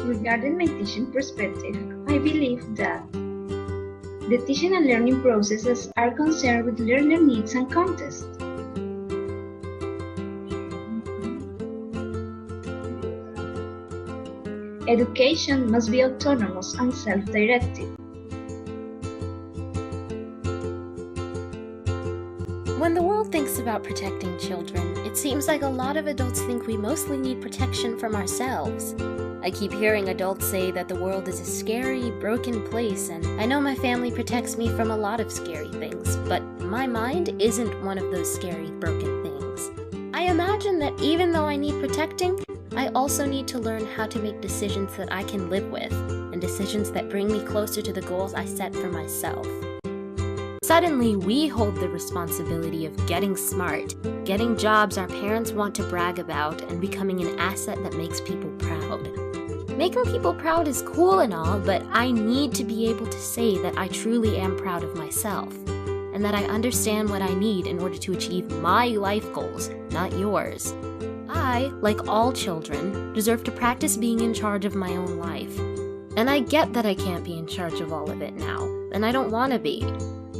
Regarding my teaching perspective, I believe that the teaching and learning processes are concerned with learner needs and contexts. Education must be autonomous and self-directed. When the world thinks about protecting children, it seems like a lot of adults think we mostly need protection from ourselves. I keep hearing adults say that the world is a scary, broken place, and I know my family protects me from a lot of scary things, but my mind isn't one of those scary, broken things. I imagine that even though I need protecting, I also need to learn how to make decisions that I can live with, and decisions that bring me closer to the goals I set for myself. Suddenly, we hold the responsibility of getting smart, getting jobs our parents want to brag about, and becoming an asset that makes people proud. Making people proud is cool and all, but I need to be able to say that I truly am proud of myself, and that I understand what I need in order to achieve my life goals, not yours. I, like all children, deserve to practice being in charge of my own life. And I get that I can't be in charge of all of it now, and I don't want to be.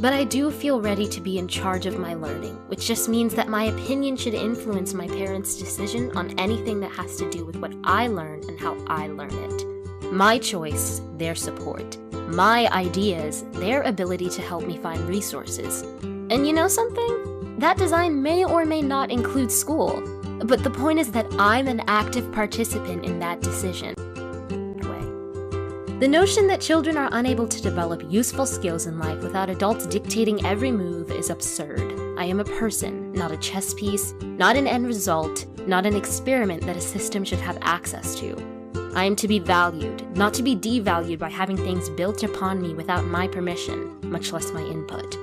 But I do feel ready to be in charge of my learning, which just means that my opinion should influence my parents' decision on anything that has to do with what I learn and how I learn it. My choice, their support. My ideas, their ability to help me find resources. And you know something? That design may or may not include school, but the point is that I'm an active participant in that decision. The notion that children are unable to develop useful skills in life without adults dictating every move is absurd. I am a person, not a chess piece, not an end result, not an experiment that a system should have access to. I am to be valued, not to be devalued by having things built upon me without my permission, much less my input.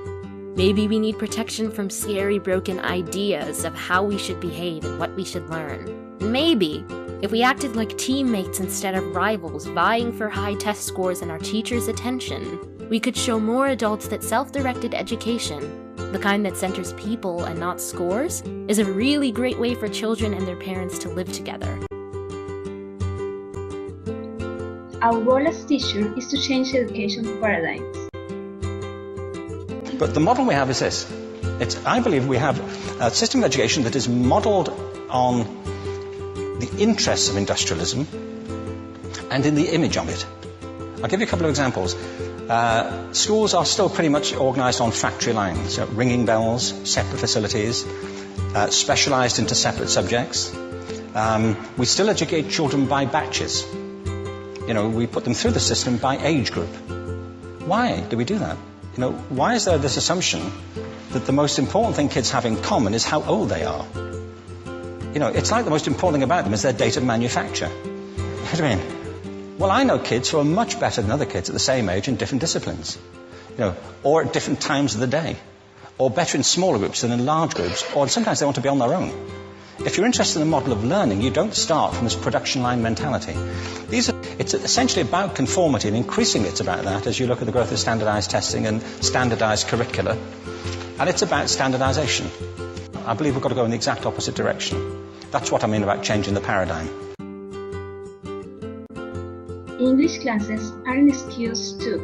Maybe we need protection from scary, broken ideas of how we should behave and what we should learn. Maybe, if we acted like teammates instead of rivals, vying for high test scores and our teachers' attention, we could show more adults that self-directed education, the kind that centers people and not scores, is a really great way for children and their parents to live together. Our role as teachers is to change education paradigms. But the model we have is this. I believe we have a system of education that is modeled on the interests of industrialism and in the image of it. I'll give you a couple of examples. Schools are still pretty much organized on factory lines, ringing bells, separate facilities, specialized into separate subjects. We still educate children by batches. We put them through the system by age group. Why do we do that? Why is there this assumption that the most important thing kids have in common is how old they are? It's like the most important thing about them is their date of manufacture. You know what I mean? Well, I know kids who are much better than other kids at the same age in different disciplines, or at different times of the day, or better in smaller groups than in large groups, or sometimes they want to be on their own. If you're interested in the model of learning, you don't start from this production line mentality. It's essentially about conformity, and increasingly it's about that as you look at the growth of standardized testing and standardized curricula. And it's about standardization. I believe we've got to go in the exact opposite direction. That's what I mean about changing the paradigm. English classes are an excuse to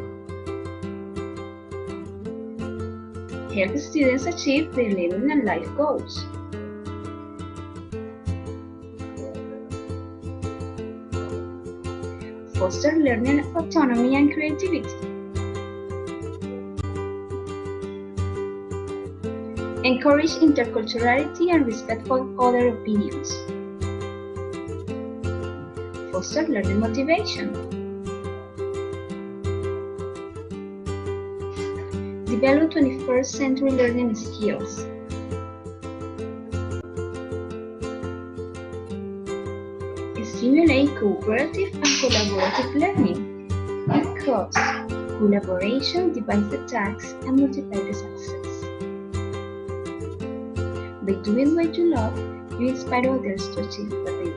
help students achieve their learning and life goals. Foster learning autonomy and creativity. Encourage interculturality and respect for other opinions. Foster learning motivation. Develop 21st century learning skills. Stimulate cooperative and collaborative learning, because collaboration divides the task and multiplies the success. By doing what you love, you inspire others to achieve what they